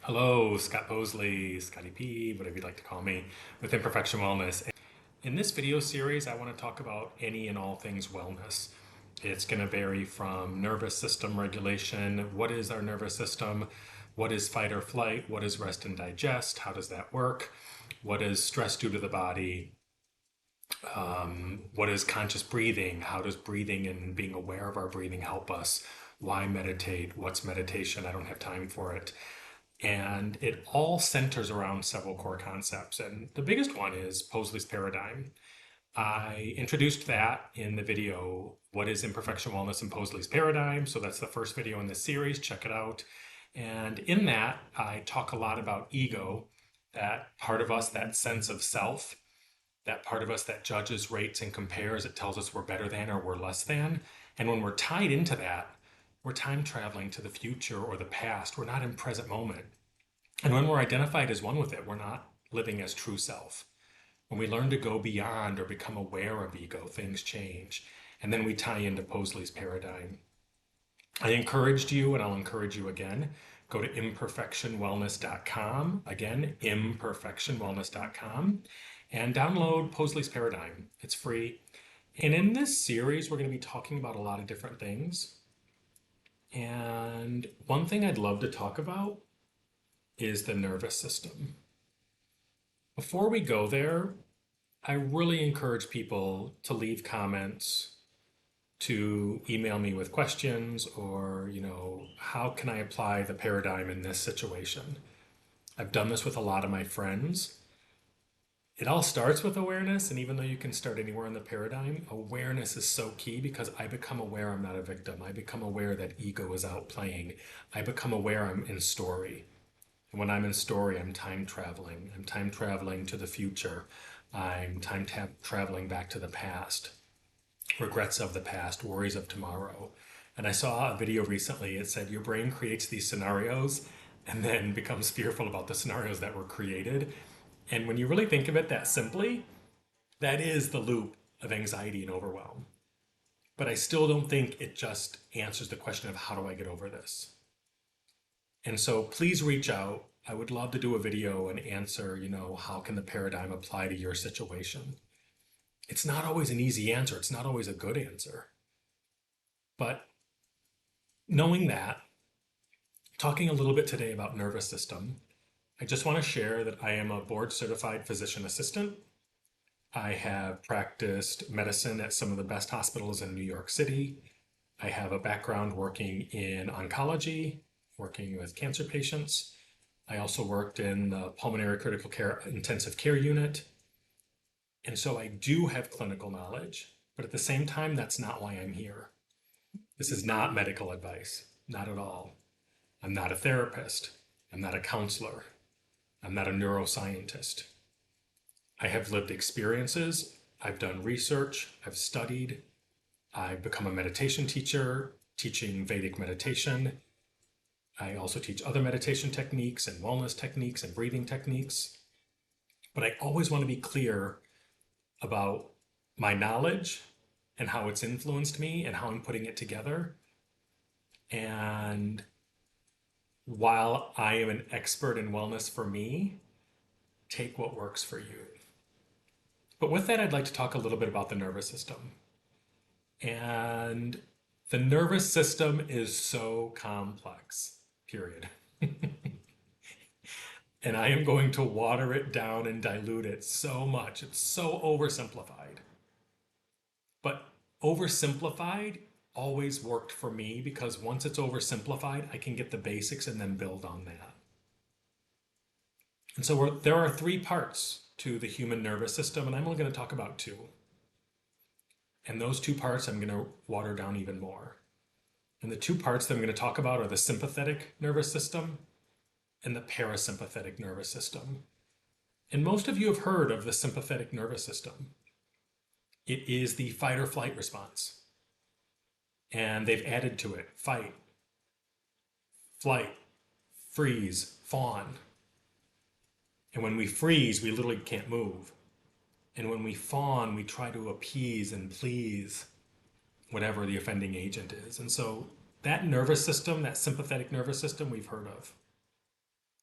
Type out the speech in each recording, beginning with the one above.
Hello, Scott Possley, Scotty P, whatever you'd like to call me, with Imperfection Wellness. In this video series, I want to talk about any and all things wellness. It's going to vary from nervous system regulation. What is our nervous system? What is fight or flight? What is rest and digest? How does that work? What is stress due to the body? What is conscious breathing? How does breathing and being aware of our breathing help us? Why meditate? What's meditation? I don't have time for it. And it all centers around several core concepts. And the biggest one is Possley's paradigm. I introduced that in the video, What is Imperfection Wellness and Possley's Paradigm? So that's the first video in this series. Check it out. And in that, I talk a lot about ego, that part of us, that sense of self, that part of us that judges, rates, and compares. It tells us we're better than or we're less than. And when we're tied into that, we're time traveling to the future or the past. We're not in present moment. And when we're identified as one with it, we're not living as true self. When we learn to go beyond or become aware of ego, things change. And then we tie into Possley's paradigm. I encouraged you, and I'll encourage you again, go to imperfectionwellness.com. Again, imperfectionwellness.com, and download Possley's paradigm. It's free. And in this series, we're going to be talking about a lot of different things. And one thing I'd love to talk about is the nervous system. Before we go there, I really encourage people to leave comments, to email me with questions, or, how can I apply the paradigm in this situation? I've done this with a lot of my friends. It all starts with awareness, and even though you can start anywhere in the paradigm, awareness is so key because I become aware I'm not a victim. I become aware that ego is out playing. I become aware I'm in story. And when I'm in story, I'm time traveling. I'm time traveling to the future. I'm time traveling back to the past. Regrets of the past, worries of tomorrow. And I saw a video recently. It said your brain creates these scenarios and then becomes fearful about the scenarios that were created. And when you really think of it that simply, that is the loop of anxiety and overwhelm. But I still don't think it just answers the question of how do I get over this? And so please reach out. I would love to do a video and answer, how can the paradigm apply to your situation? It's not always an easy answer. It's not always a good answer. But knowing that, talking a little bit today about nervous system, I just want to share that I am a board certified physician assistant. I have practiced medicine at some of the best hospitals in New York City. I have a background working in oncology, working with cancer patients. I also worked in the pulmonary critical care intensive care unit. And so I do have clinical knowledge, but at the same time, that's not why I'm here. This is not medical advice, not at all. I'm not a therapist. I'm not a counselor. I'm not a neuroscientist. I have lived experiences. I've done research. I've studied. I've become a meditation teacher, teaching Vedic meditation. I also teach other meditation techniques and wellness techniques and breathing techniques. But I always want to be clear about my knowledge and how it's influenced me and how I'm putting it together. And while I am an expert in wellness for me, take what works for you. But with that, I'd like to talk a little bit about the nervous system. And the nervous system is so complex, period. And I am going to water it down and dilute it so much. It's so oversimplified. But oversimplified always worked for me because once it's oversimplified, I can get the basics and then build on that. And so there are three parts to the human nervous system, and I'm only going to talk about two. And those two parts I'm going to water down even more. And the two parts that I'm going to talk about are the sympathetic nervous system and the parasympathetic nervous system. And most of you have heard of the sympathetic nervous system. It is the fight or flight response. And they've added to it fight, flight, freeze, fawn. And when we freeze, we literally can't move. And when we fawn, we try to appease and please whatever the offending agent is. And so that nervous system, that sympathetic nervous system, we've heard of.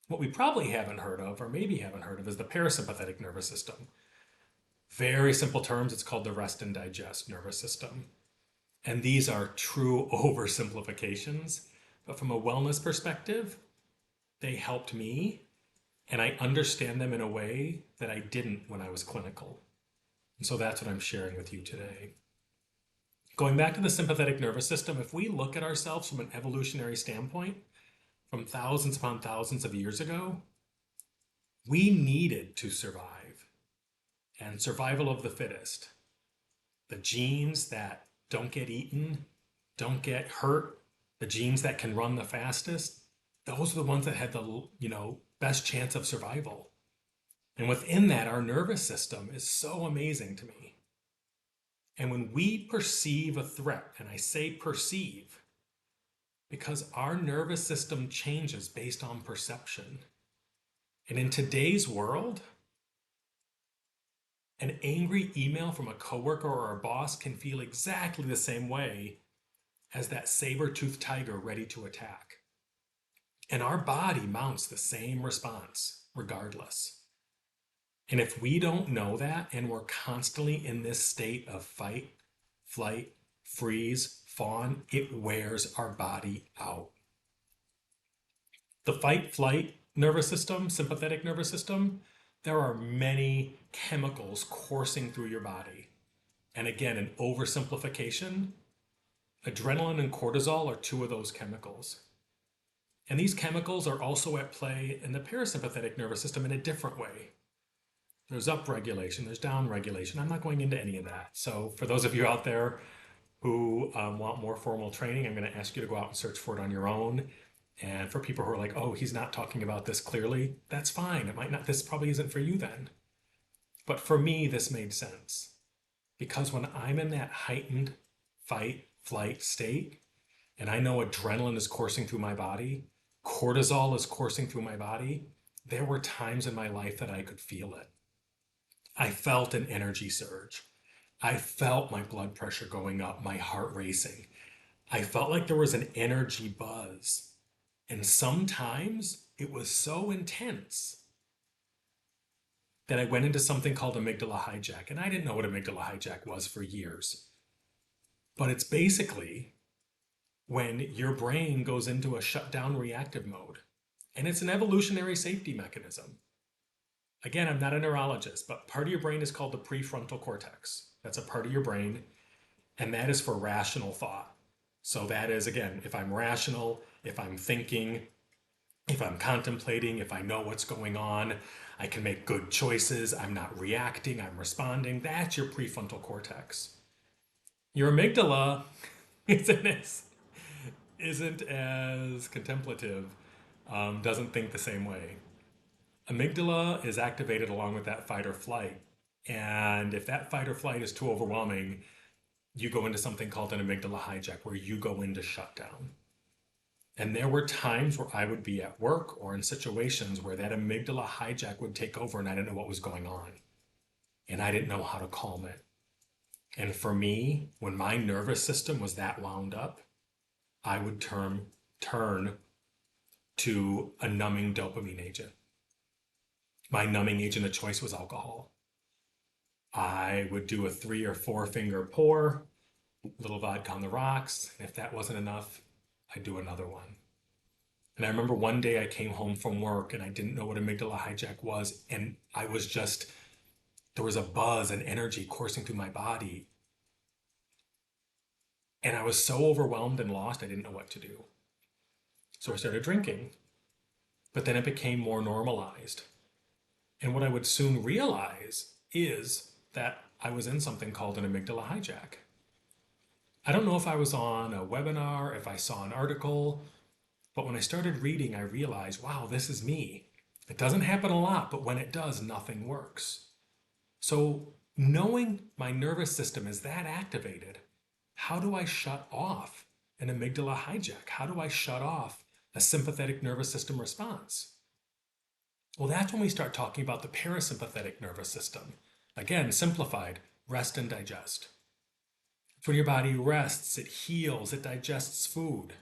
What we probably haven't heard of, or maybe haven't heard of, is the parasympathetic nervous system. Very simple terms, it's called the rest and digest nervous system. And these are true oversimplifications, but from a wellness perspective, they helped me, and I understand them in a way that I didn't when I was clinical. And so that's what I'm sharing with you today. Going back to the sympathetic nervous system, if we look at ourselves from an evolutionary standpoint, from thousands upon thousands of years ago, we needed to survive. And survival of the fittest. The genes that don't get eaten, don't get hurt, the genes that can run the fastest, those are the ones that had the, best chance of survival. And within that, our nervous system is so amazing to me. And when we perceive a threat, and I say perceive, because our nervous system changes based on perception. And in today's world, an angry email from a coworker or a boss can feel exactly the same way as that saber-toothed tiger ready to attack. And our body mounts the same response regardless. And if we don't know that and we're constantly in this state of fight, flight, freeze, fawn, it wears our body out. The fight, flight nervous system, sympathetic nervous system, there are many chemicals coursing through your body. And again, an oversimplification, adrenaline and cortisol are two of those chemicals. And these chemicals are also at play in the parasympathetic nervous system in a different way. There's upregulation, there's downregulation. I'm not going into any of that. So for those of you out there who want more formal training, I'm going to ask you to go out and search for it on your own. And for people who are like, oh, he's not talking about this clearly, that's fine. It might not, this probably isn't for you then. But for me, this made sense. Because when I'm in that heightened fight, flight state, and I know adrenaline is coursing through my body, cortisol is coursing through my body, there were times in my life that I could feel it. I felt an energy surge. I felt my blood pressure going up, my heart racing. I felt like there was an energy buzz. And sometimes it was so intense that I went into something called amygdala hijack. And I didn't know what amygdala hijack was for years. But it's basically when your brain goes into a shutdown reactive mode. And it's an evolutionary safety mechanism. Again, I'm not a neurologist, but part of your brain is called the prefrontal cortex. That's a part of your brain, and that is for rational thought. So that is, again, if I'm rational, if I'm thinking, if I'm contemplating, if I know what's going on, I can make good choices, I'm not reacting, I'm responding. That's your prefrontal cortex. Your amygdala isn't as contemplative, doesn't think the same way. Amygdala is activated along with that fight or flight. And if that fight or flight is too overwhelming, you go into something called an amygdala hijack, where you go into shutdown. And there were times where I would be at work or in situations where that amygdala hijack would take over and I didn't know what was going on. And I didn't know how to calm it. And for me, when my nervous system was that wound up, I would turn to a numbing dopamine agent. My numbing agent of choice was alcohol. I would do a 3 or 4 finger pour, little vodka on the rocks. And if that wasn't enough, I'd do another one. And I remember one day I came home from work and I didn't know what amygdala hijack was. And I was just, there was a buzz and energy coursing through my body. And I was so overwhelmed and lost, I didn't know what to do. So I started drinking. But then it became more normalized. And what I would soon realize is that I was in something called an amygdala hijack. I don't know if I was on a webinar, if I saw an article, but when I started reading, I realized, wow, this is me. It doesn't happen a lot, but when it does, nothing works. So knowing my nervous system is that activated, how do I shut off an amygdala hijack? How do I shut off a sympathetic nervous system response? Well, that's when we start talking about the parasympathetic nervous system. Again, simplified, rest and digest. It's when your body rests, it heals, it digests food.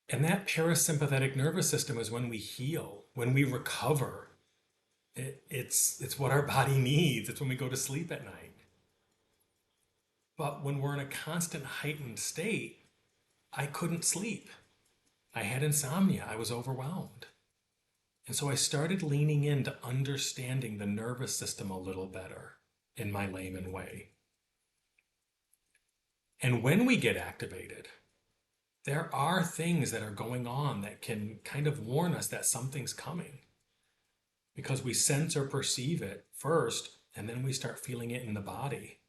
And that parasympathetic nervous system is when we heal, when we recover. It's what our body needs. It's when we go to sleep at night. But when we're in a constant heightened state, I couldn't sleep. I had insomnia. I was overwhelmed. And so I started leaning into understanding the nervous system a little better in my layman way. And when we get activated, there are things that are going on that can kind of warn us that something's coming because we sense or perceive it first, and then we start feeling it in the body.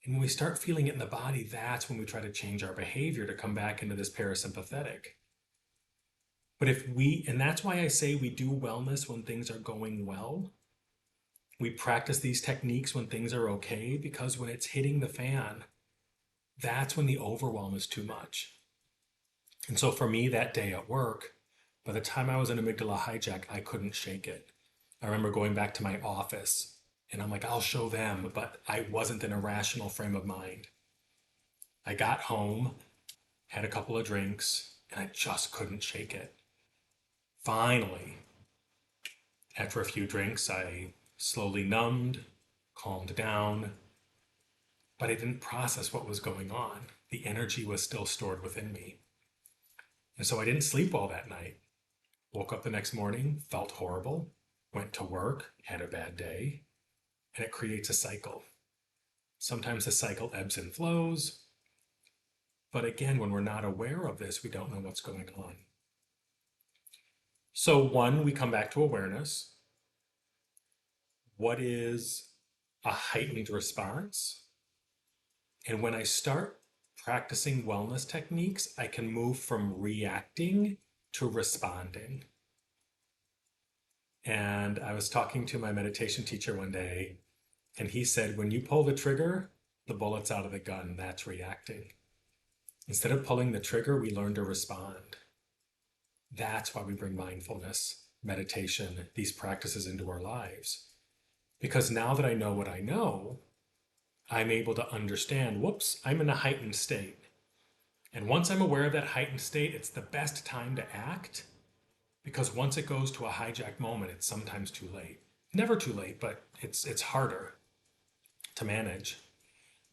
And when we start feeling it in the body, that's when we try to change our behavior to come back into this parasympathetic. But and that's why I say we do wellness when things are going well. We practice these techniques when things are okay, because when it's hitting the fan, that's when the overwhelm is too much. And so for me that day at work, by the time I was in amygdala hijack, I couldn't shake it. I remember going back to my office and I'm like, I'll show them, but I wasn't in a rational frame of mind. I got home, had a couple of drinks, and I just couldn't shake it. Finally, after a few drinks, I slowly numbed, calmed down, but I didn't process what was going on. The energy was still stored within me. And so I didn't sleep well that night. Woke up the next morning, felt horrible, went to work, had a bad day, and it creates a cycle. Sometimes the cycle ebbs and flows, but again, when we're not aware of this, we don't know what's going on. So, one, we come back to awareness. What is a heightened response? And when I start practicing wellness techniques, I can move from reacting to responding. And I was talking to my meditation teacher one day, and he said, when you pull the trigger, the bullet's out of the gun. That's reacting. Instead of pulling the trigger, we learn to respond. That's why we bring mindfulness, meditation, these practices into our lives. Because now that I know what I know, I'm able to understand, whoops, I'm in a heightened state. And once I'm aware of that heightened state, it's the best time to act, because once it goes to a hijack moment, it's sometimes too late. Never too late, but it's harder to manage.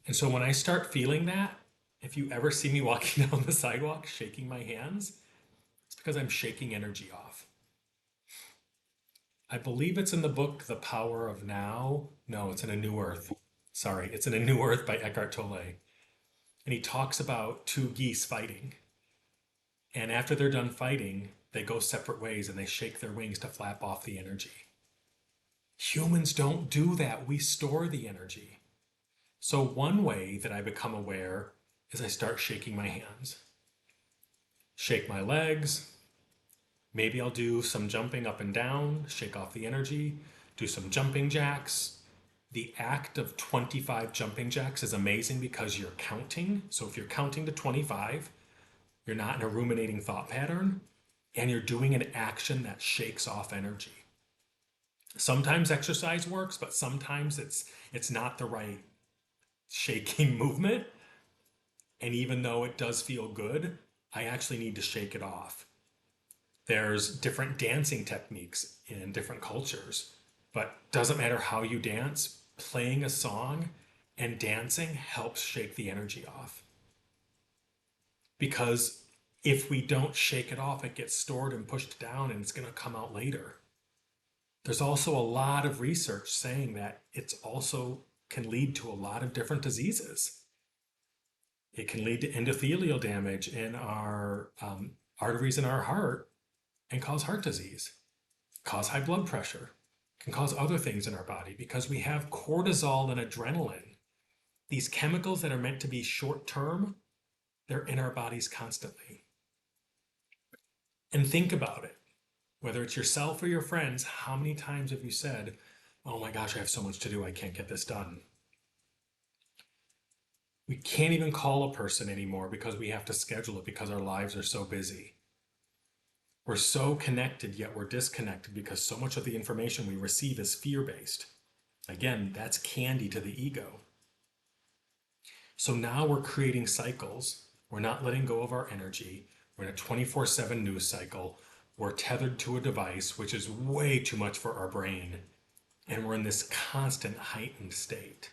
And so when I start feeling that, if you ever see me walking down the sidewalk shaking my hands, it's because I'm shaking energy off. I believe it's in the book, The Power of Now. No, it's in A New Earth. Sorry, it's in A New Earth by Eckhart Tolle. And he talks about two geese fighting. And after they're done fighting, they go separate ways and they shake their wings to flap off the energy. Humans don't do that. We store the energy. So one way that I become aware is I start shaking my hands. Shake my legs. Maybe I'll do some jumping up and down, shake off the energy, do some jumping jacks. The act of 25 jumping jacks is amazing because you're counting. So if you're counting to 25, you're not in a ruminating thought pattern, and you're doing an action that shakes off energy. Sometimes exercise works, but sometimes it's not the right shaking movement. And even though it does feel good, I actually need to shake it off. There's different dancing techniques in different cultures, but doesn't matter how you dance, playing a song and dancing helps shake the energy off. Because if we don't shake it off, it gets stored and pushed down and it's going to come out later. There's also a lot of research saying that it's also can lead to a lot of different diseases. It can lead to endothelial damage in our arteries in our heart and cause heart disease, cause high blood pressure, can cause other things in our body because we have cortisol and adrenaline. These chemicals that are meant to be short term, they're in our bodies constantly. And think about it. Whether it's yourself or your friends, how many times have you said, oh my gosh, I have so much to do, I can't get this done? We can't even call a person anymore because we have to schedule it because our lives are so busy. We're so connected, yet we're disconnected because so much of the information we receive is fear-based. Again, that's candy to the ego. So now we're creating cycles. We're not letting go of our energy. We're in a 24/7 news cycle. We're tethered to a device, which is way too much for our brain. And we're in this constant heightened state.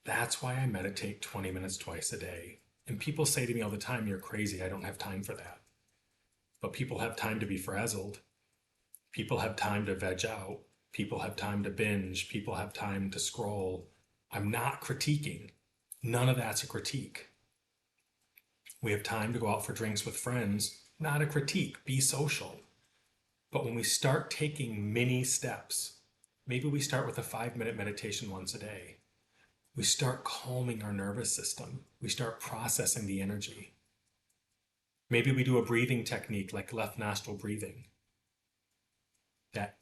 That's why I meditate 20 minutes twice a day. And people say to me all the time, "You're crazy. I don't have time for that." But people have time to be frazzled. People have time to veg out. People have time to binge. People have time to scroll. I'm not critiquing. None of that's a critique. We have time to go out for drinks with friends. Not a critique. Be social. But when we start taking mini steps, maybe we start with a 5-minute meditation once a day. We start calming our nervous system. We start processing the energy. Maybe we do a breathing technique like left nostril breathing that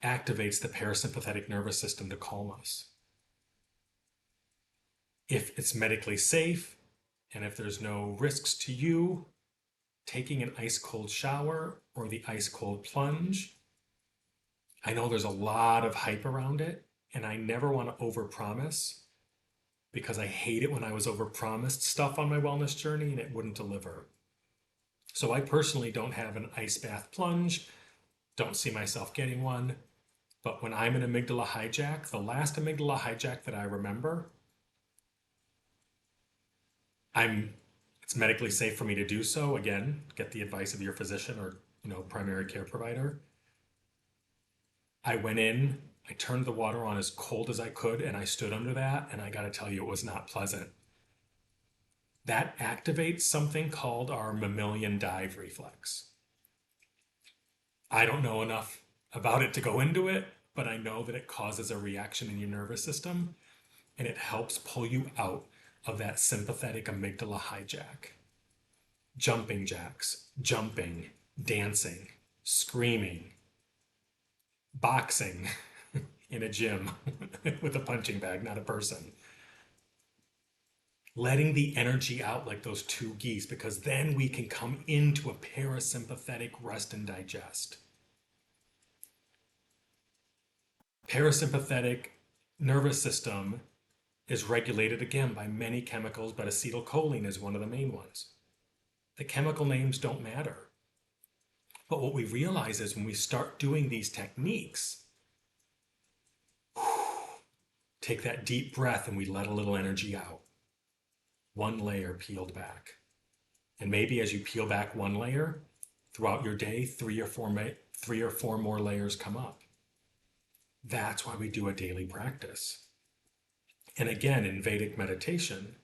activates the parasympathetic nervous system to calm us. If it's medically safe and if there's no risks to you, taking an ice cold shower or the ice cold plunge, I know there's a lot of hype around it, and I never want to overpromise because I hate it when I was overpromised stuff on my wellness journey and it wouldn't deliver. So I personally don't have an ice bath plunge, don't see myself getting one, but when I'm an amygdala hijack, the last amygdala hijack that I remember, it's medically safe for me to do so. Again, get the advice of your physician or primary care provider. I went in, I turned the water on as cold as I could, and I stood under that, and I got to tell you, it was not pleasant. That activates something called our mammalian dive reflex. I don't know enough about it to go into it, but I know that it causes a reaction in your nervous system, and it helps pull you out of that sympathetic amygdala hijack. Jumping jacks, jumping, dancing, screaming, boxing in a gym with a punching bag, not a person. Letting the energy out like those two geese, because then we can come into a parasympathetic rest and digest. Parasympathetic nervous system is regulated again by many chemicals, but acetylcholine is one of the main ones. The chemical names don't matter. But what we realize is when we start doing these techniques, take that deep breath and we let a little energy out. One layer peeled back. And maybe as you peel back one layer, throughout your day, three or four more layers come up. That's why we do a daily practice. And again, in Vedic meditation,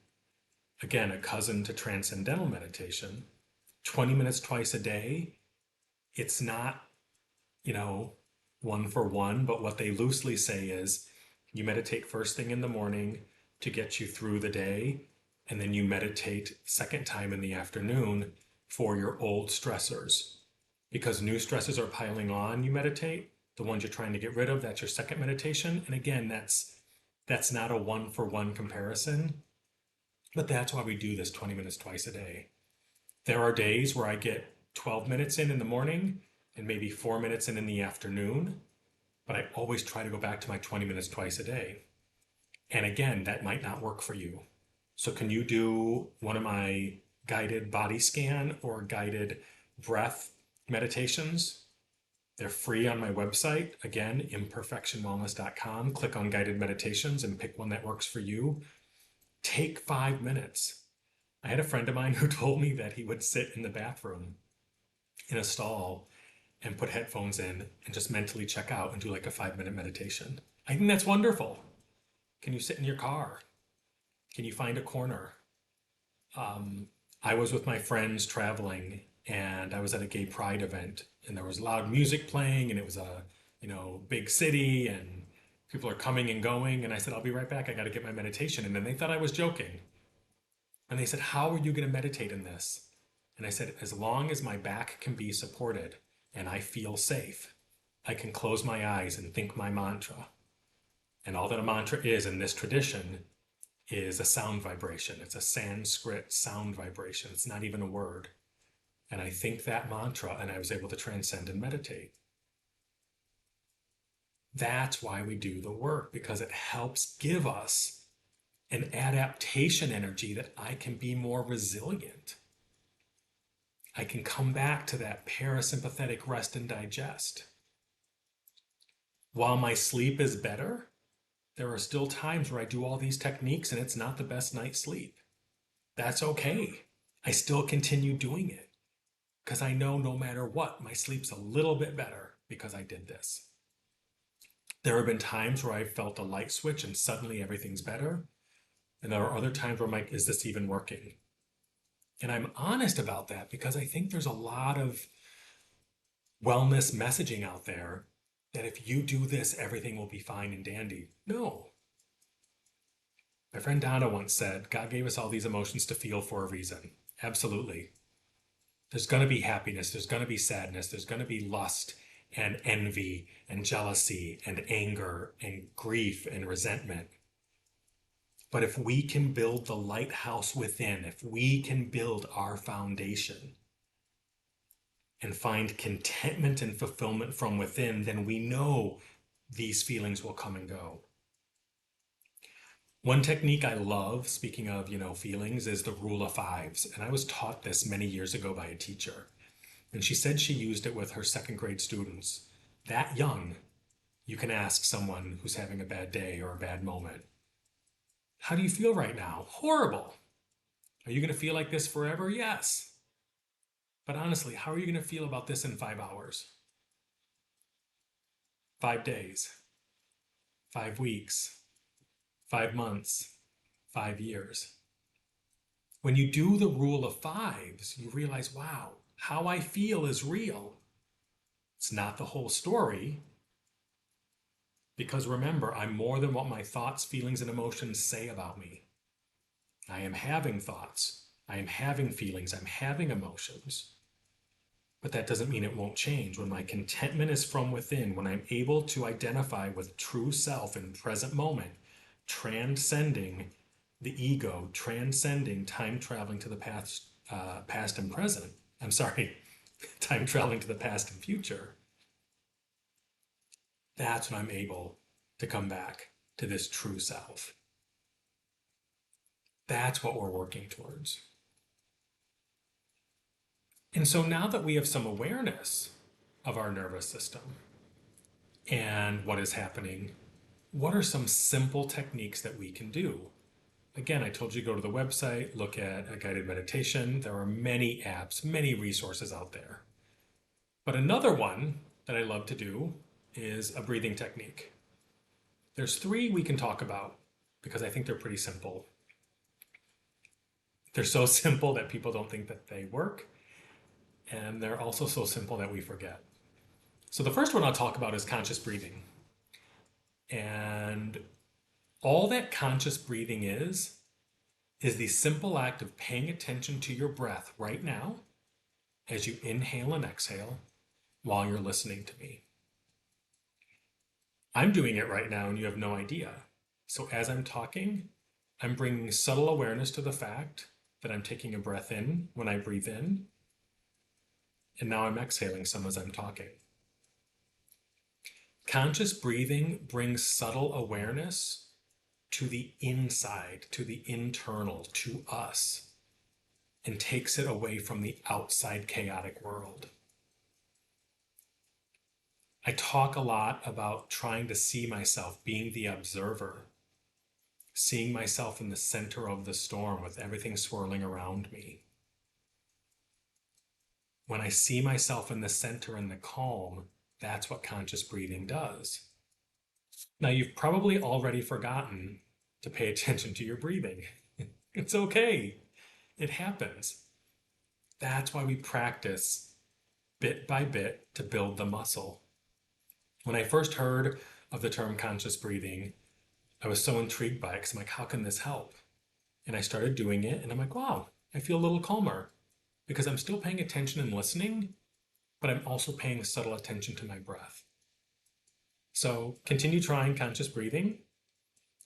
again, a cousin to transcendental meditation, 20 minutes twice a day, it's not, one for one, but what they loosely say is you meditate first thing in the morning to get you through the day, and then you meditate second time in the afternoon for your old stressors. Because new stressors are piling on, you meditate. The ones you're trying to get rid of, that's your second meditation. And again, that's not a one-for-one comparison, but that's why we do this 20 minutes twice a day. There are days where I get 12 minutes in the morning and maybe 4 minutes in the afternoon, but I always try to go back to my 20 minutes twice a day. And again, that might not work for you. So can you do one of my guided body scan or guided breath meditations? They're free on my website. Again, imperfectionwellness.com. Click on guided meditations and pick one that works for you. Take 5 minutes. I had a friend of mine who told me that he would sit in the bathroom in a stall and put headphones in and just mentally check out and do like a 5-minute meditation. I think that's wonderful. Can you sit in your car? Can you find a corner? I was with my friends traveling, and I was at a gay pride event, and there was loud music playing, and it was a big city, and people are coming and going, and I said, "I'll be right back. I got to get my meditation." And then they thought I was joking, and they said, "How are you going to meditate in this?" And I said, "As long as my back can be supported and I feel safe, I can close my eyes and think my mantra." And all that a mantra is in this tradition is a sound vibration. It's a Sanskrit sound vibration. It's not even a word. And I think that mantra, and I was able to transcend and meditate. That's why we do the work, because it helps give us an adaptation energy that I can be more resilient. I can come back to that parasympathetic rest and digest. While my sleep is better, there are still times where I do all these techniques and it's not the best night's sleep. That's okay. I still continue doing it because I know no matter what, my sleep's a little bit better because I did this. There have been times where I felt a light switch and suddenly everything's better. And there are other times where I'm like, is this even working? And I'm honest about that because I think there's a lot of wellness messaging out there that if you do this, everything will be fine and dandy. No. My friend Donna once said, God gave us all these emotions to feel for a reason. Absolutely. There's going to be happiness, there's going to be sadness, there's going to be lust and envy and jealousy and anger and grief and resentment. But if we can build the lighthouse within, if we can build our foundation and find contentment and fulfillment from within, then we know these feelings will come and go. One technique I love, speaking of, feelings, is the rule of fives. And I was taught this many years ago by a teacher. And she said she used it with her second grade students. That young, you can ask someone who's having a bad day or a bad moment, how do you feel right now? Horrible. Are you going to feel like this forever? Yes. But honestly, how are you going to feel about this in 5 hours? 5 days? 5 weeks? 5 months? 5 years? When you do the rule of fives, you realize, wow, how I feel is real. It's not the whole story. Because remember, I'm more than what my thoughts, feelings, and emotions say about me. I am having thoughts. I am having feelings. I'm having emotions. But that doesn't mean it won't change. When my contentment is from within, when I'm able to identify with true self in present moment, transcending the ego, transcending time traveling to the past and present. I'm sorry, time traveling to the past and future. That's when I'm able to come back to this true self. That's what we're working towards. And so now that we have some awareness of our nervous system and what is happening, what are some simple techniques that we can do? Again, I told you to go to the website, look at a guided meditation. There are many apps, many resources out there. But another one that I love to do is a breathing technique. There's 3 we can talk about because I think they're pretty simple. They're so simple that people don't think that they work, and they're also so simple that we forget. So the first one I'll talk about is conscious breathing. And all that conscious breathing is the simple act of paying attention to your breath right now as you inhale and exhale while you're listening to me. I'm doing it right now and you have no idea. So as I'm talking, I'm bringing subtle awareness to the fact that I'm taking a breath in when I breathe in, and now I'm exhaling some as I'm talking. Conscious breathing brings subtle awareness to the inside, to the internal, to us, and takes it away from the outside chaotic world. I talk a lot about trying to see myself, being the observer, seeing myself in the center of the storm with everything swirling around me. When I see myself in the center and the calm, that's what conscious breathing does. Now, you've probably already forgotten to pay attention to your breathing. It's okay. It happens. That's why we practice bit by bit to build the muscle. When I first heard of the term conscious breathing, I was so intrigued by it because I'm like, how can this help? And I started doing it and I'm like, wow, I feel a little calmer because I'm still paying attention and listening, but I'm also paying subtle attention to my breath. So continue trying conscious breathing,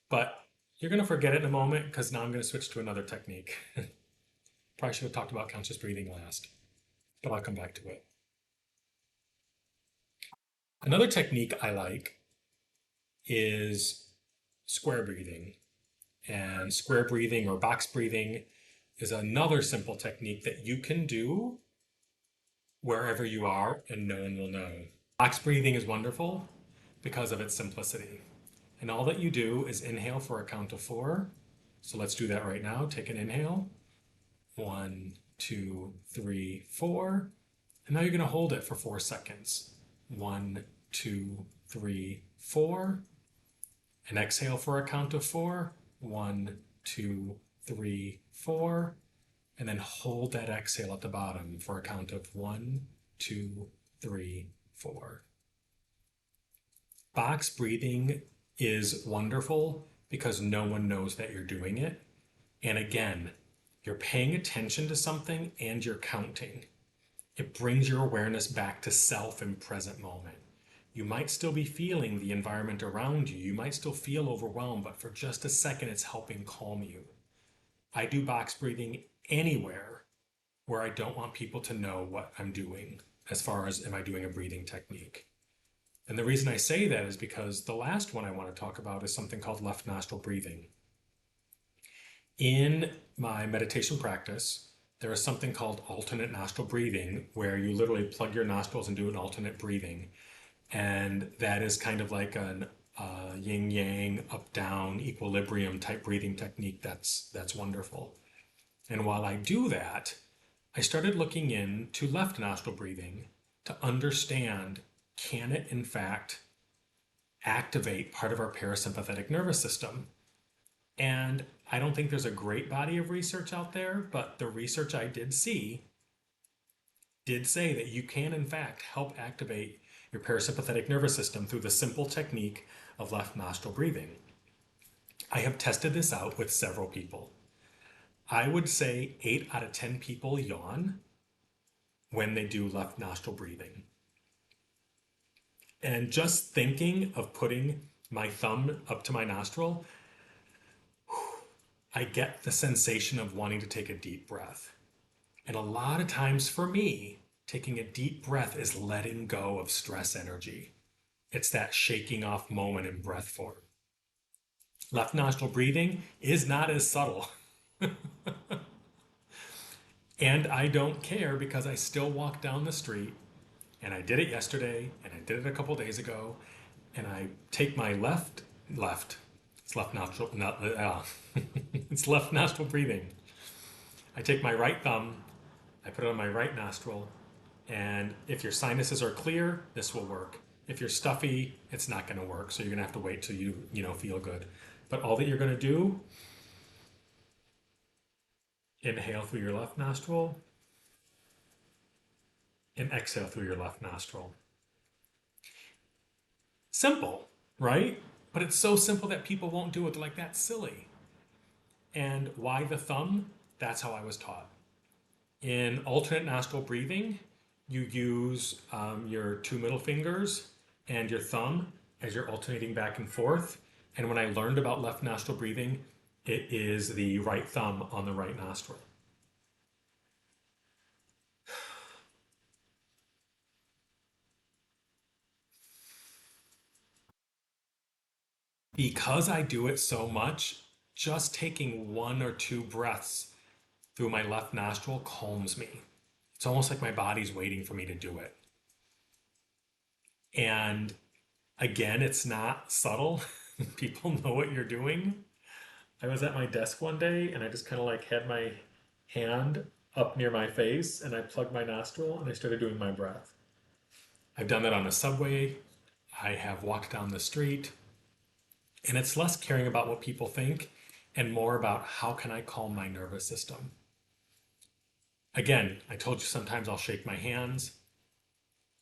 but you're going to forget it in a moment because now I'm going to switch to another technique. Probably should have talked about conscious breathing last, but I'll come back to it. Another technique I like is square breathing. And square breathing or box breathing is another simple technique that you can do wherever you are, and no one will know. Box breathing is wonderful because of its simplicity. And all that you do is inhale for a count of 4. So let's do that right now. Take an inhale. 1, 2, 3, 4. And now you're going to hold it for 4 seconds. 1, 2, 3, 4. And exhale for a count of 4. 1, 2, 3, 4. And then hold that exhale at the bottom for a count of 1, 2, 3, 4. Box breathing is wonderful because no one knows that you're doing it. And again, you're paying attention to something and you're counting. It brings your awareness back to self in present moment. You might still be feeling the environment around you. You might still feel overwhelmed, but for just a second, it's helping calm you. I do box breathing anywhere where I don't want people to know what I'm doing as far as am I doing a breathing technique. And the reason I say that is because the last one I want to talk about is something called left nostril breathing. In my meditation practice, there is something called alternate nostril breathing, where you literally plug your nostrils and do an alternate breathing. And that is kind of like an yin yang, up down, equilibrium type breathing technique that's wonderful. And while I do that, I started looking into left nostril breathing to understand, can it in fact activate part of our parasympathetic nervous system? And I don't think there's a great body of research out there, but the research I did see did say that you can in fact help activate your parasympathetic nervous system through the simple technique of left nostril breathing. I have tested this out with several people. I would say 8 out of 10 people yawn when they do left nostril breathing. And just thinking of putting my thumb up to my nostril, I get the sensation of wanting to take a deep breath. And a lot of times for me, taking a deep breath is letting go of stress energy. It's that shaking off moment in breath form. Left nostril breathing is not as subtle. And I don't care because I still walk down the street, and I did it yesterday, and I did it a couple days ago, and I take my it's left nostril, not, it's left nostril breathing. I take my right thumb, I put it on my right nostril, and if your sinuses are clear, this will work. If you're stuffy, it's not going to work, so you're going to have to wait till you feel good. But all that you're going to do, inhale through your left nostril and exhale through your left nostril. Simple, right? But it's so simple that people won't do it. They're like, that's silly. And why the thumb? That's how I was taught. In alternate nostril breathing, you use your 2 middle fingers and your thumb as you're alternating back and forth. And when I learned about left nostril breathing, it is the right thumb on the right nostril. Because I do it so much, just taking 1 or 2 breaths through my left nostril calms me. It's almost like my body's waiting for me to do it. And again, it's not subtle. People know what you're doing. I was at my desk one day and I just kind of like had my hand up near my face and I plugged my nostril and I started doing my breath. I've done that on a subway. I have walked down the street. And it's less caring about what people think and more about how can I calm my nervous system. Again, I told you sometimes I'll shake my hands,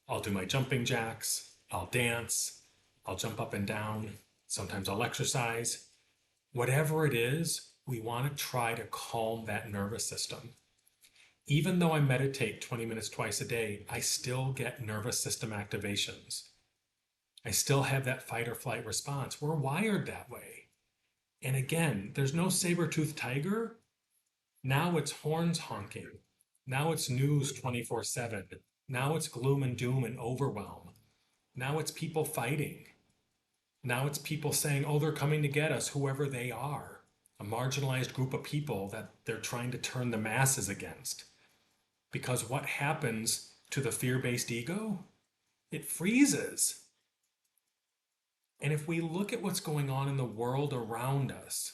I'll do my jumping jacks, I'll dance, I'll jump up and down, sometimes I'll exercise. Whatever it is, we want to try to calm that nervous system. Even though I meditate 20 minutes twice a day, I still get nervous system activations. I still have that fight or flight response. We're wired that way. And again, there's no saber-toothed tiger. Now it's horns honking. Now it's news 24/7. Now it's gloom and doom and overwhelm. Now it's people fighting. Now it's people saying, oh, they're coming to get us, whoever they are. A marginalized group of people that they're trying to turn the masses against. Because what happens to the fear-based ego, it freezes. And if we look at what's going on in the world around us,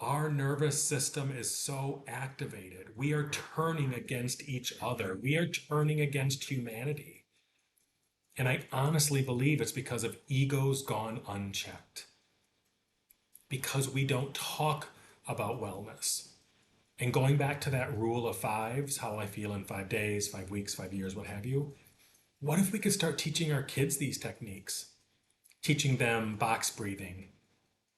our nervous system is so activated. We are turning against each other. We are turning against humanity. And I honestly believe it's because of egos gone unchecked. Because we don't talk about wellness. And going back to that rule of fives, how I feel in 5 days, 5 weeks, 5 years, what have you, what if we could start teaching our kids these techniques? Teaching them box breathing,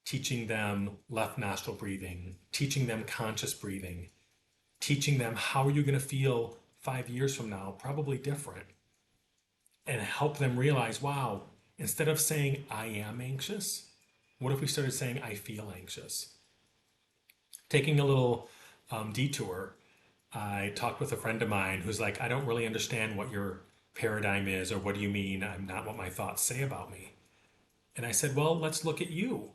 teaching them left nostril breathing, teaching them conscious breathing, teaching them how are you going to feel 5 years from now, probably different, and help them realize, wow, instead of saying I am anxious, what if we started saying I feel anxious? Taking a little detour, I talked with a friend of mine who's like, I don't really understand what your paradigm is, or what do you mean I'm not what my thoughts say about me? And I said, well, let's look at you.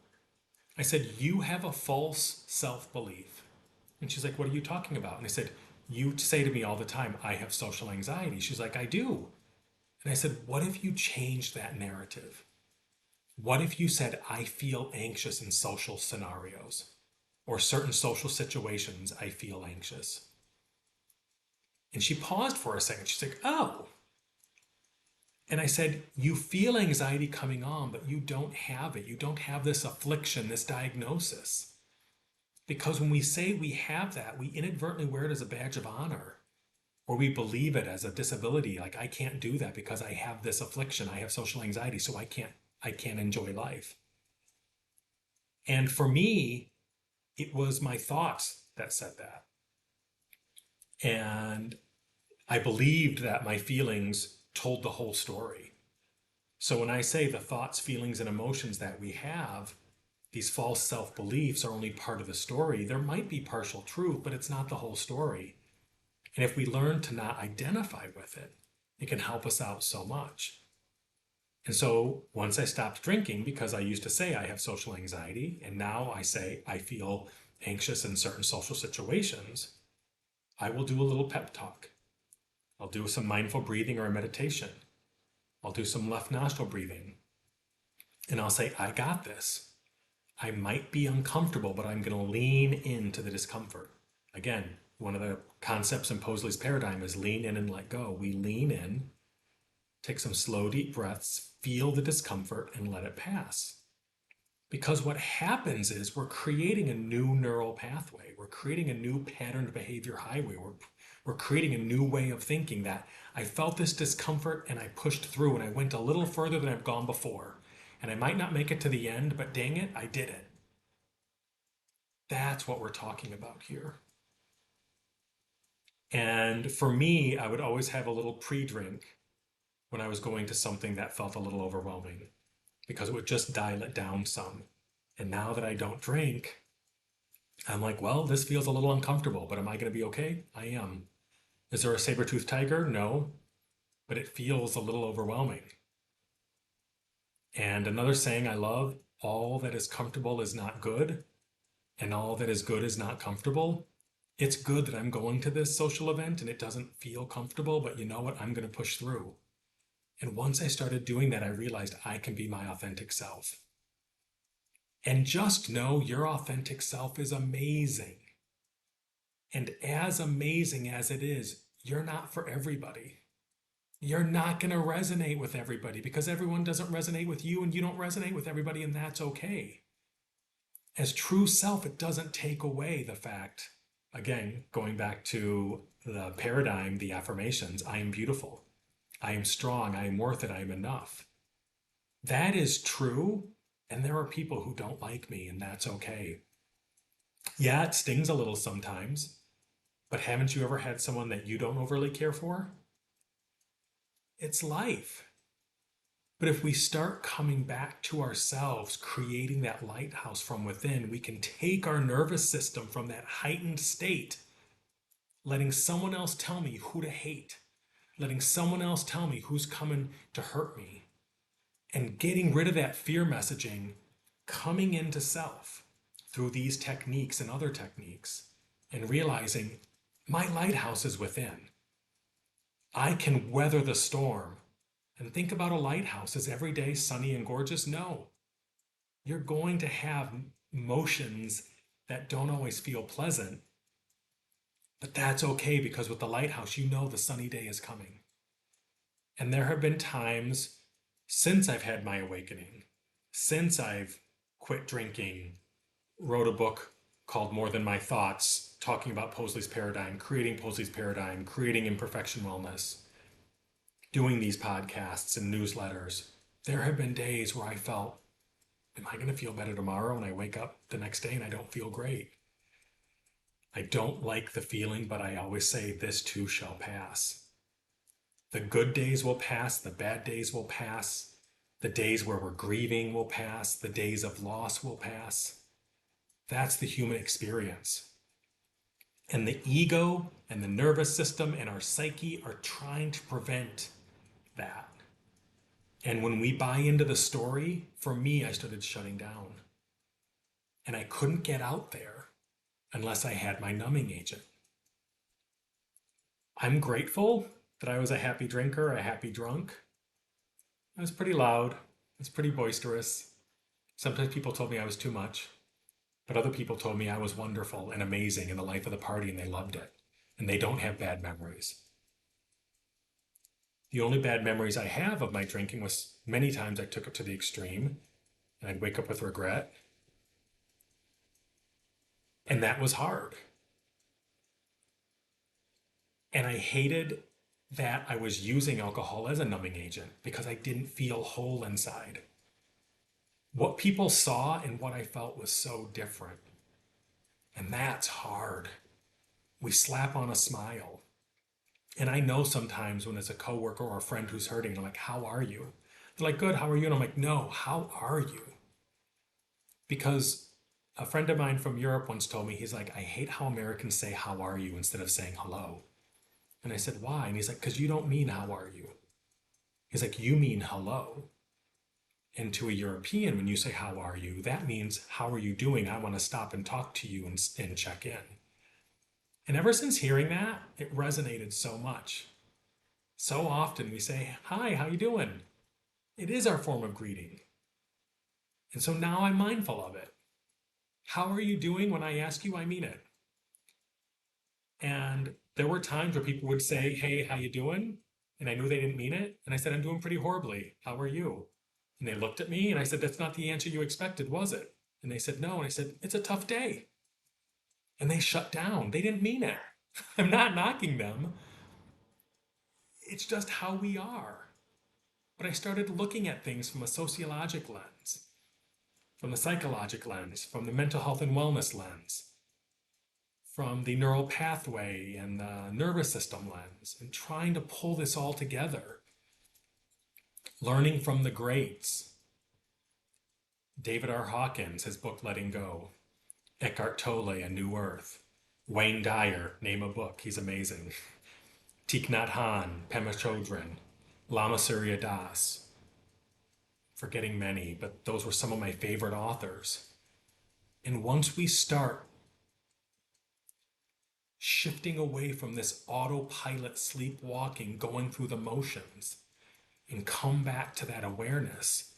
I said, you have a false self-belief. And she's like, what are you talking about? And I said, you say to me all the time, I have social anxiety. She's like, I do. And I said, what if you changed that narrative? What if you said, I feel anxious in social scenarios or certain social situations, I feel anxious? And she paused for a second. She's like, oh. And I said, you feel anxiety coming on, but you don't have it. You don't have this affliction, this diagnosis. Because when we say we have that, we inadvertently wear it as a badge of honor, or we believe it as a disability. Like, I can't do that because I have this affliction. I have social anxiety, so I can't enjoy life. And for me, it was my thoughts that said that. And I believed that my feelings told the whole story. So when I say the thoughts, feelings, and emotions that we have, these false self-beliefs are only part of the story. There might be partial truth, but it's not the whole story. And if we learn to not identify with it, it can help us out so much. And so once I stopped drinking, because I used to say I have social anxiety, and now I say I feel anxious in certain social situations, I will do a little pep talk. I'll do some mindful breathing or a meditation. I'll do some left nostril breathing. And I'll say, I got this. I might be uncomfortable, but I'm going to lean into the discomfort. Again, one of the concepts in Possley's paradigm is lean in and let go. We lean in, take some slow, deep breaths, feel the discomfort, and let it pass. Because what happens is we're creating a new neural pathway. We're creating a new patterned behavior highway. We're creating a new way of thinking that I felt this discomfort and I pushed through and I went a little further than I've gone before. And I might not make it to the end, but dang it, I did it. That's what we're talking about here. And for me, I would always have a little pre-drink when I was going to something that felt a little overwhelming because it would just dial it down some. And now that I don't drink, I'm like, well, this feels a little uncomfortable, but am I going to be okay? I am. Is there a saber-toothed tiger? No, but it feels a little overwhelming. And another saying I love, all that is comfortable is not good, and all that is good is not comfortable. It's good that I'm going to this social event and it doesn't feel comfortable, but you know what? I'm going to push through. And once I started doing that, I realized I can be my authentic self. And just know your authentic self is amazing. And as amazing as it is, you're not for everybody. You're not going to resonate with everybody because everyone doesn't resonate with you and you don't resonate with everybody, and that's okay. As true self, it doesn't take away the fact, again, going back to the paradigm, the affirmations, I am beautiful, I am strong, I am worth it, I am enough. That is true, and there are people who don't like me, and that's okay. Yeah, it stings a little sometimes, but haven't you ever had someone that you don't overly care for? It's life. But if we start coming back to ourselves, creating that lighthouse from within, we can take our nervous system from that heightened state, letting someone else tell me who to hate, letting someone else tell me who's coming to hurt me, and getting rid of that fear messaging, coming into self through these techniques and other techniques, and realizing my lighthouse is within. I can weather the storm. And think about a lighthouse. Is every day sunny and gorgeous? No. You're going to have motions that don't always feel pleasant, but that's okay because with the lighthouse, you know the sunny day is coming. And there have been times since I've had my awakening, since I've quit drinking, wrote a book called More Than My Thoughts, talking about Possley's paradigm, creating Imperfection Wellness, doing these podcasts and newsletters. There have been days where I felt, am I going to feel better tomorrow? And I wake up the next day and I don't feel great. I don't like the feeling, but I always say this too shall pass. The good days will pass, the bad days will pass, the days where we're grieving will pass, the days of loss will pass. That's the human experience. And the ego and the nervous system and our psyche are trying to prevent that. And when we buy into the story, for me, I started shutting down. And I couldn't get out there unless I had my numbing agent. I'm grateful that I was a happy drinker, a happy drunk. I was pretty loud. I was pretty boisterous. Sometimes people told me I was too much, but other people told me I was wonderful and amazing in the life of the party and they loved it. And they don't have bad memories. The only bad memories I have of my drinking was many times I took it to the extreme and I'd wake up with regret. And that was hard. And I hated that I was using alcohol as a numbing agent because I didn't feel whole inside. What people saw and what I felt was so different. And that's hard. We slap on a smile. And I know sometimes when it's a coworker or a friend who's hurting, I'm like, how are you? They're like, good, how are you? And I'm like, no, how are you? Because a friend of mine from Europe once told me, he's like, I hate how Americans say, how are you, instead of saying hello. And I said, why? And he's like, because you don't mean how are you. He's like, you mean hello. And to a European, when you say, how are you, that means, how are you doing? I want to stop and talk to you and check in. And ever since hearing that, it resonated so much. So often we say, hi, how you doing? It is our form of greeting. And so now I'm mindful of it. How are you doing? When I ask you, I mean it. And there were times where people would say, hey, how you doing? And I knew they didn't mean it. And I said, I'm doing pretty horribly. How are you? And they looked at me and I said, that's not the answer you expected, was it? And they said, no. And I said, it's a tough day. And they shut down. They didn't mean it. I'm not knocking them. It's just how we are. But I started looking at things from a sociologic lens, from the psychologic lens, from the mental health and wellness lens, from the neural pathway and the nervous system lens, and trying to pull this all together. Learning from the greats. David R. Hawkins, his book Letting Go. Eckhart Tolle, A New Earth. Wayne Dyer, name a book, he's amazing. Thich Nhat Hanh, Pema Chodron, Lama Surya Das. Forgetting many, but those were some of my favorite authors. And once we start shifting away from this autopilot sleepwalking, going through the motions, and come back to that awareness,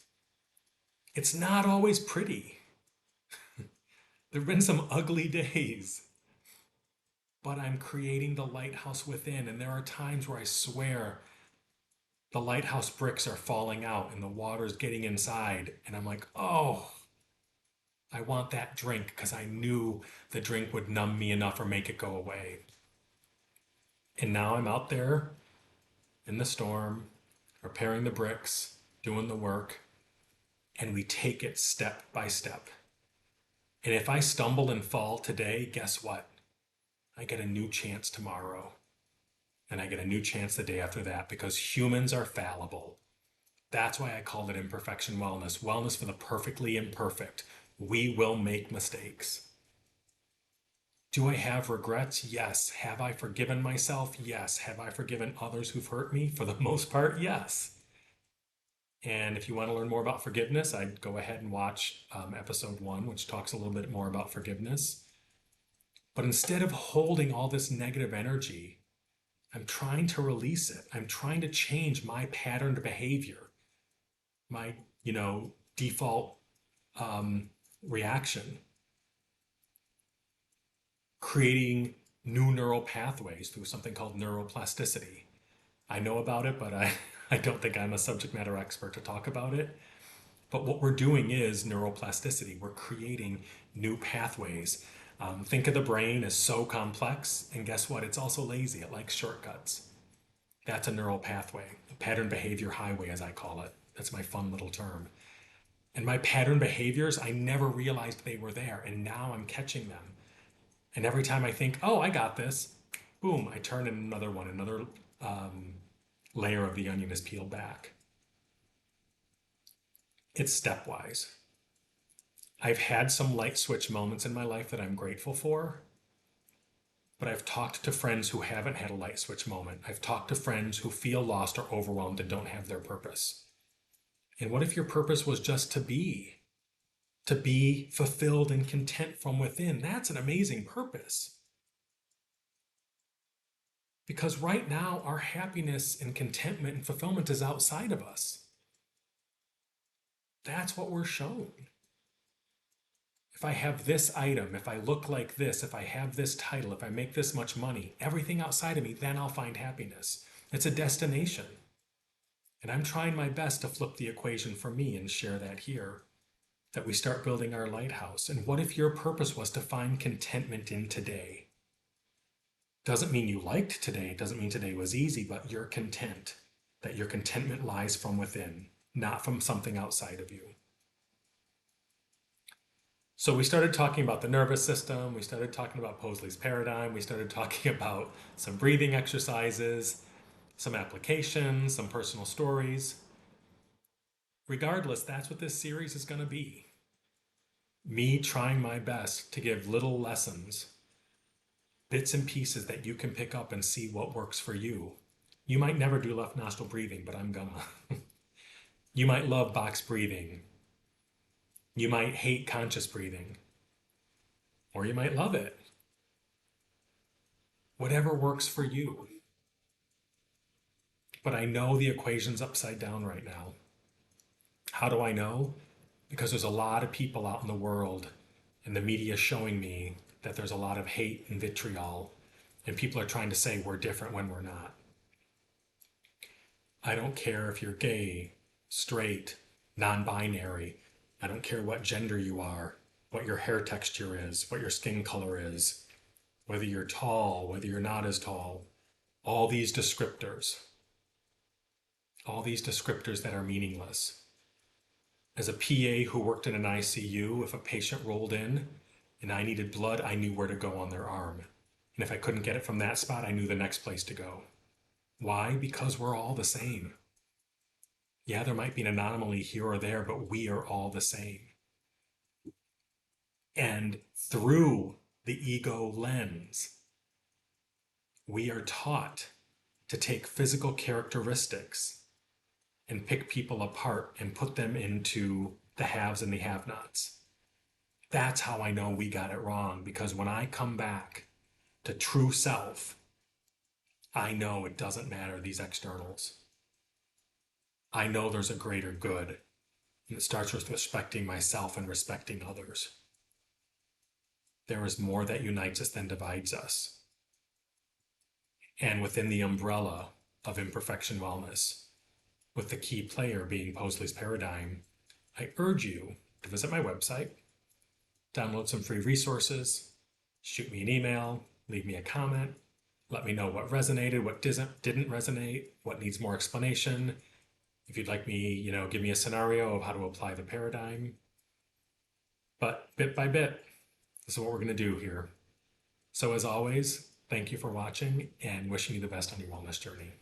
it's not always pretty. There have been some ugly days, but I'm creating the lighthouse within. And there are times where I swear the lighthouse bricks are falling out and the water's getting inside. And I'm like, oh, I want that drink because I knew the drink would numb me enough or make it go away. And now I'm out there in the storm, repairing the bricks, doing the work, and we take it step by step. And if I stumble and fall today, guess what? I get a new chance tomorrow. And I get a new chance the day after that, because humans are fallible. That's why I called it Imperfection Wellness. Wellness for the perfectly imperfect. We will make mistakes. Do I have regrets? Yes. Have I forgiven myself? Yes. Have I forgiven others who've hurt me? For the most part, yes. And if you want to learn more about forgiveness, I'd go ahead and watch episode 1, which talks a little bit more about forgiveness. But instead of holding all this negative energy, I'm trying to release it. I'm trying to change my patterned behavior, my, default um, reaction, creating new neural pathways through something called neuroplasticity. I know about it, but I don't think I'm a subject matter expert to talk about it. But what we're doing is neuroplasticity. We're creating new pathways. Think of the brain as so complex, and guess what? It's also lazy. It likes shortcuts. That's a neural pathway, a pattern behavior highway, as I call it. That's my fun little term. And my pattern behaviors, I never realized they were there, and now I'm catching them. And every time I think, oh, I got this, boom, I turn in another one, another layer of the onion is peeled back. It's stepwise. I've had some light switch moments in my life that I'm grateful for, but I've talked to friends who haven't had a light switch moment. I've talked to friends who feel lost or overwhelmed and don't have their purpose. And what if your purpose was just to be? To be fulfilled and content from within? That's an amazing purpose. Because right now, our happiness and contentment and fulfillment is outside of us. That's what we're shown. If I have this item, if I look like this, if I have this title, if I make this much money, everything outside of me, then I'll find happiness. It's a destination. And I'm trying my best to flip the equation for me and share that here, that we start building our lighthouse. And what if your purpose was to find contentment in today? Doesn't mean you liked today, doesn't mean today was easy, but you're content, that your contentment lies from within, not from something outside of you. So we started talking about the nervous system, we started talking about Possley's paradigm, we started talking about some breathing exercises, some applications, some personal stories. Regardless, that's what this series is going to be. Me trying my best to give little lessons, bits and pieces that you can pick up and see what works for you. You might never do left nostril breathing, but I'm gonna. You might love box breathing. You might hate conscious breathing. Or you might love it. Whatever works for you. But I know the equation's upside down right now. How do I know? Because there's a lot of people out in the world, and the media is showing me that there's a lot of hate and vitriol, and people are trying to say we're different when we're not. I don't care if you're gay, straight, non-binary. I don't care what gender you are, what your hair texture is, what your skin color is, whether you're tall, whether you're not as tall. All these descriptors that are meaningless. As a PA who worked in an ICU, if a patient rolled in and I needed blood, I knew where to go on their arm. And if I couldn't get it from that spot, I knew the next place to go. Why? Because we're all the same. Yeah, there might be an anomaly here or there, but we are all the same. And through the ego lens, we are taught to take physical characteristics and pick people apart and put them into the haves and the have-nots. That's how I know we got it wrong, because when I come back to true self, I know it doesn't matter these externals. I know there's a greater good, and it starts with respecting myself and respecting others. There is more that unites us than divides us. And within the umbrella of imperfection wellness, with the key player being Possley's paradigm, I urge you to visit my website, download some free resources, shoot me an email, leave me a comment, let me know what resonated, what didn't resonate, what needs more explanation. If you'd like me, give me a scenario of how to apply the paradigm. But bit by bit, this is what we're going to do here. So as always, thank you for watching and wishing you the best on your wellness journey.